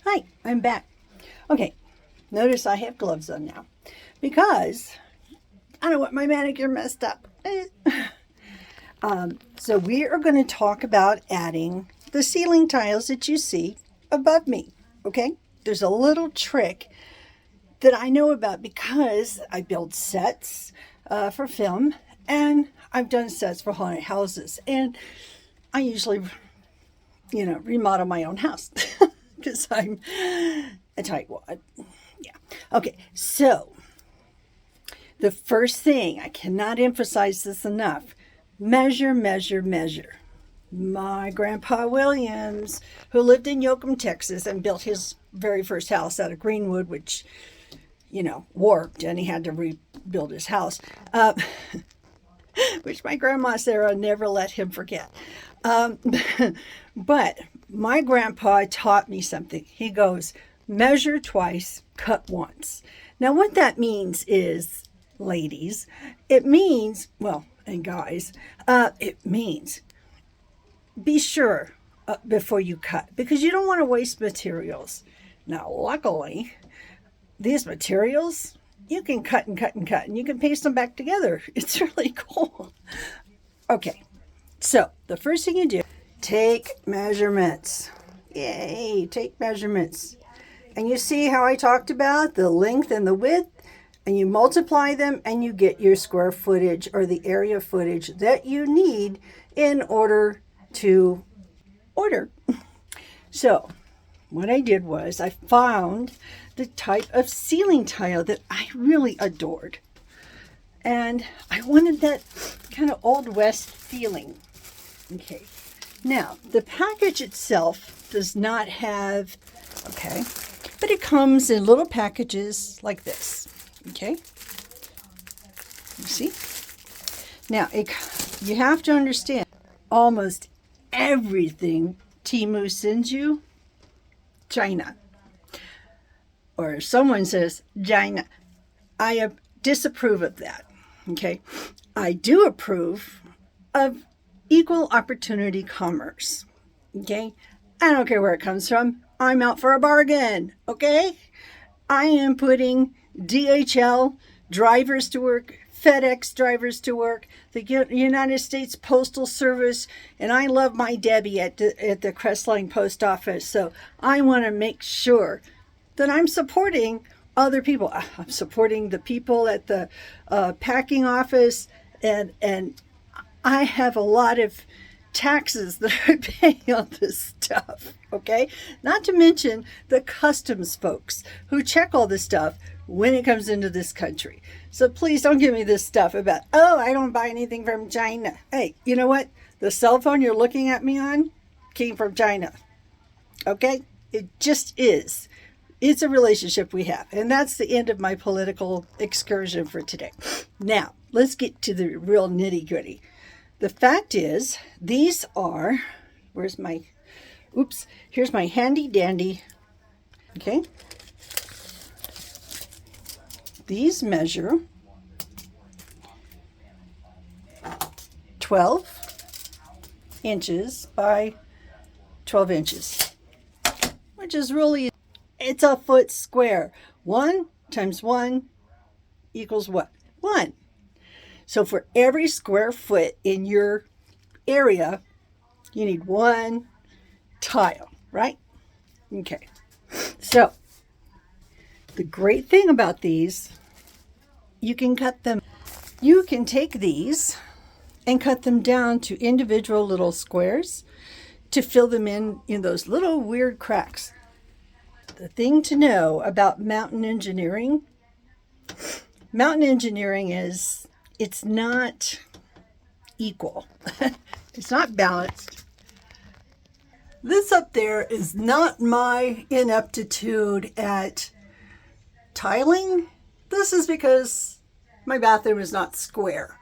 Hi, I'm back. Okay, notice I have gloves on now because I don't want my manicure messed up. So we are going to talk about adding the ceiling tiles that you see above me. Okay, there's a little trick that I know about because I build sets for film and I've done sets for haunted houses, and I usually, remodel my own house because I'm a tightwad. Yeah. Okay. So the first thing, I cannot emphasize this enough: measure, measure, measure. My grandpa Williams, who lived in Yoakum, Texas, and built his very first house out of Greenwood, which, warped, and he had to rebuild his house, which my grandma Sarah never let him forget. But my grandpa taught me something. He goes, measure twice, cut once. Now, what that means is, ladies, it means, well, and guys, it means be sure before you cut, because you don't want to waste materials. Now, luckily, these materials, you can cut and cut and cut, and you can paste them back together. It's really cool. Okay, so the first thing you do, take measurements. Yay, take measurements. And you see how I talked about the length and the width, and you multiply them and you get your square footage or the area footage that you need in order to order. So what I did was I found the type of ceiling tile that I really adored. And I wanted that kind of Old West feeling. Okay. Now, the package itself does not have, but it comes in little packages like this. Okay. You see? Now, you have to understand, almost everything Temu sends you, China, or someone says China, I disapprove of that. Okay. I do approve of equal opportunity commerce. Okay. I don't care where it comes from. I'm out for a bargain. Okay. I am putting DHL drivers to work, FedEx drivers to work, the United States Postal Service, and I love my Debbie at the Crestline Post Office. So I want to make sure that I'm supporting other people. I'm supporting the people at the packing office, and I have a lot of taxes that I pay on this stuff, okay? Not to mention the customs folks who check all this stuff when it comes into this country. So please don't give me this stuff about, oh, I don't buy anything from China. Hey, you know what? The cell phone you're looking at me on came from China, okay? It just is. It's a relationship we have. And that's the end of my political excursion for today. Now, let's get to the real nitty gritty. The fact is, these are, here's my handy dandy, okay? These measure 12 inches by 12 inches, which is really, it's a foot square. 1 times 1 equals what? 1. So for every square foot in your area, you need 1 tile, right? Okay. So the great thing about these, you can cut them. You can take these and cut them down to individual little squares to fill them in those little weird cracks. The thing to know about mountain engineering is, it's not equal. It's not balanced. This up there is not my ineptitude at tiling. This is because my bathroom is not square.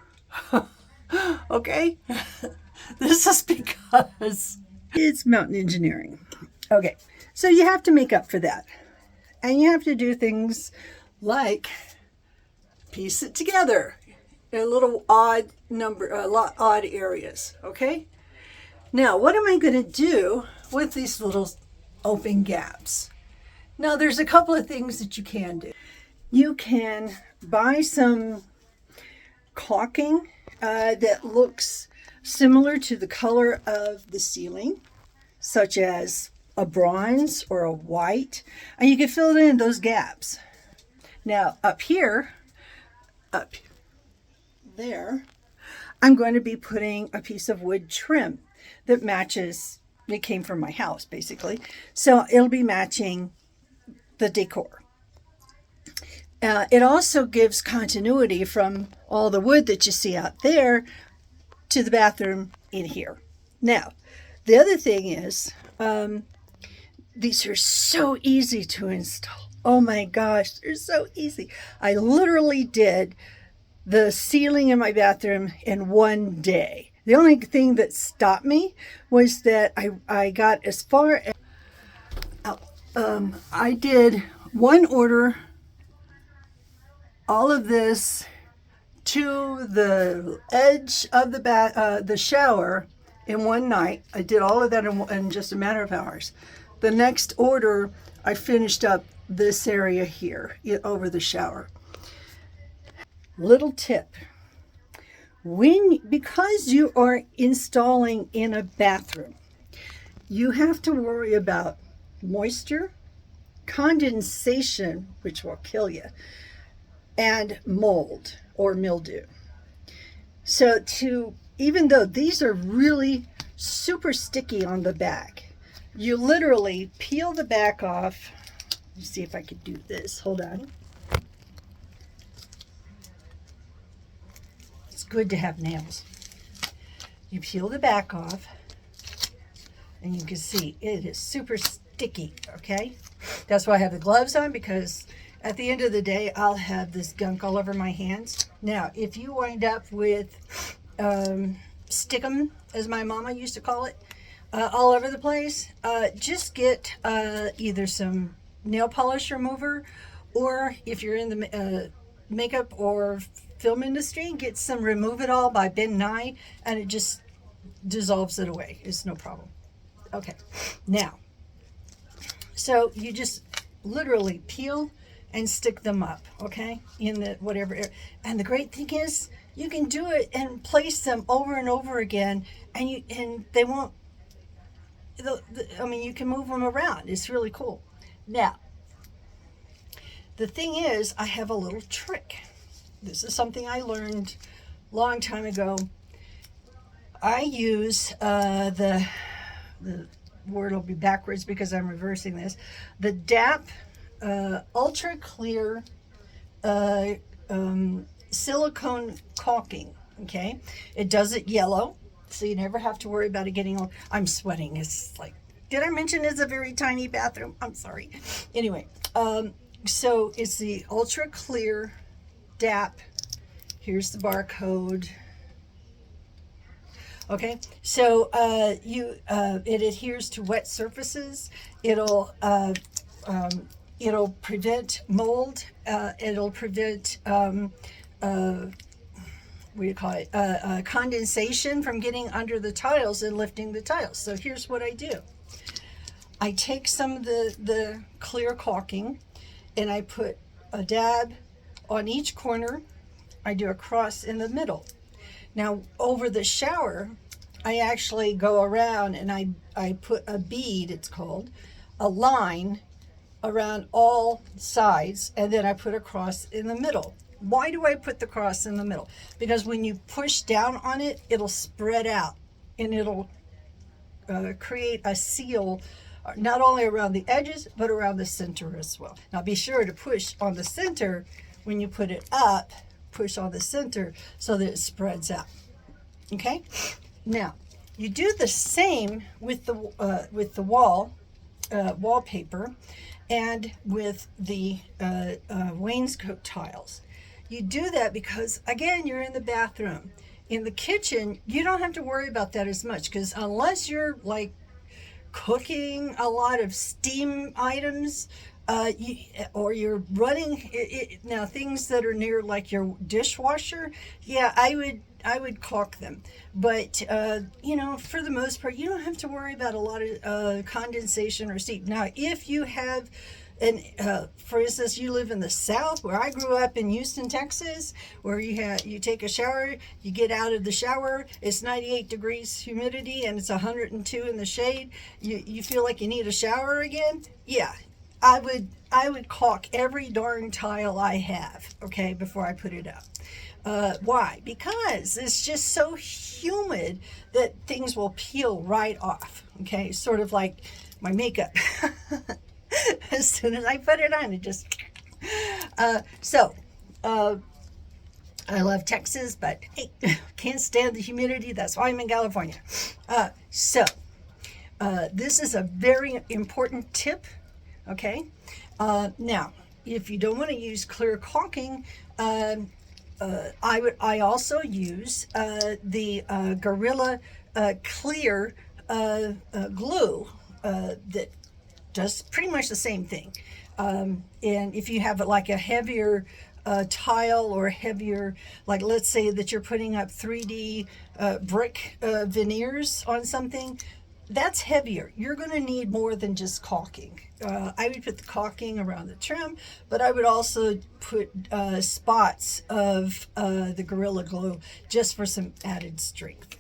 Okay? This is because it's mountain engineering. Okay, so you have to make up for that. And you have to do things like piece it together in a little odd areas, okay? Now, what am I going to do with these little open gaps? Now there's a couple of things that you can do. You can buy some caulking that looks similar to the color of the ceiling, such as a bronze or a white, and you can fill it in those gaps. Now up here, up there, I'm going to be putting a piece of wood trim that matches, it came from my house basically, so it'll be matching the decor. It also gives continuity from all the wood that you see out there to the bathroom in here. Now, the other thing is, these are so easy to install. Oh my gosh, they're so easy. I literally did the ceiling in my bathroom in one day. The only thing that stopped me was that I got as far as, I did one order, all of this to the edge of the shower in one night. I did all of that in just a matter of hours. The next order, I finished up this area here over the shower. Little tip. Because you are installing in a bathroom, you have to worry about moisture, condensation, which will kill you, and mold or mildew. So even though these are really super sticky on the back, you literally peel the back off. Let's see if I could do this. Hold on. It's good to have nails. You peel the back off, and you can see it is super sticky, okay? That's why I have the gloves on, because at the end of the day, I'll have this gunk all over my hands. Now, if you wind up with stickum, as my mama used to call it, all over the place, just get either some nail polish remover, or if you're in the makeup or film industry, get some Remove It All by Ben Nye, and it just dissolves it away. It's no problem. Okay, now, so you just literally peel and stick them up, okay, in the whatever area. And the great thing is, you can do it and place them over and over again, and they won't. I mean, you can move them around. It's really cool. Now, the thing is, I have a little trick. This is something I learned a long time ago. I use the word will be backwards because I'm reversing this. The DAP Ultra Clear silicone caulking. Okay, it does it yellow, so you never have to worry about it getting old. I'm sweating. It's like, did I mention it's a very tiny bathroom? I'm sorry. Anyway, so it's the Ultra Clear DAP. Here's the barcode. Okay, so it adheres to wet surfaces. It'll prevent mold. It'll prevent what do you call it? Condensation from getting under the tiles and lifting the tiles. So here's what I do. I take some of the clear caulking, and I put a dab on each corner. I do a cross in the middle. Now, over the shower, I actually go around and I put a bead, it's called, a line around all sides, and then I put a cross in the middle. Why do I put the cross in the middle? Because when you push down on it, it'll spread out, and it'll create a seal, not only around the edges, but around the center as well. Now, be sure to push on the center when you put it up. Push on the center so that it spreads out. Okay, now you do the same with the wallpaper and with the wainscot tiles. You do that because, again, you're in the bathroom. In the kitchen, you don't have to worry about that as much, because unless you're like cooking a lot of steam items, or you're running now things that are near like your dishwasher, yeah, I would caulk them. But for the most part, you don't have to worry about a lot of condensation or steam. Now, if you have And for instance, you live in the South, where I grew up in Houston, Texas, where you take a shower, you get out of the shower, it's 98 degrees humidity, and it's 102 in the shade. You feel like you need a shower again? Yeah, I would caulk every darn tile I have, okay, before I put it up. Why? Because it's just so humid that things will peel right off. Okay, sort of like my makeup. As soon as I put it on, it just. So, I love Texas, but hey, can't stand the humidity. That's why I'm in California. This is a very important tip. Okay, now if you don't want to use clear caulking, I also use the Gorilla Clear glue that does pretty much the same thing. And if you have like a heavier tile or heavier, like let's say that you're putting up 3D brick veneers on something, that's heavier. You're going to need more than just caulking. I would put the caulking around the trim, but I would also put spots of the Gorilla Glue just for some added strength.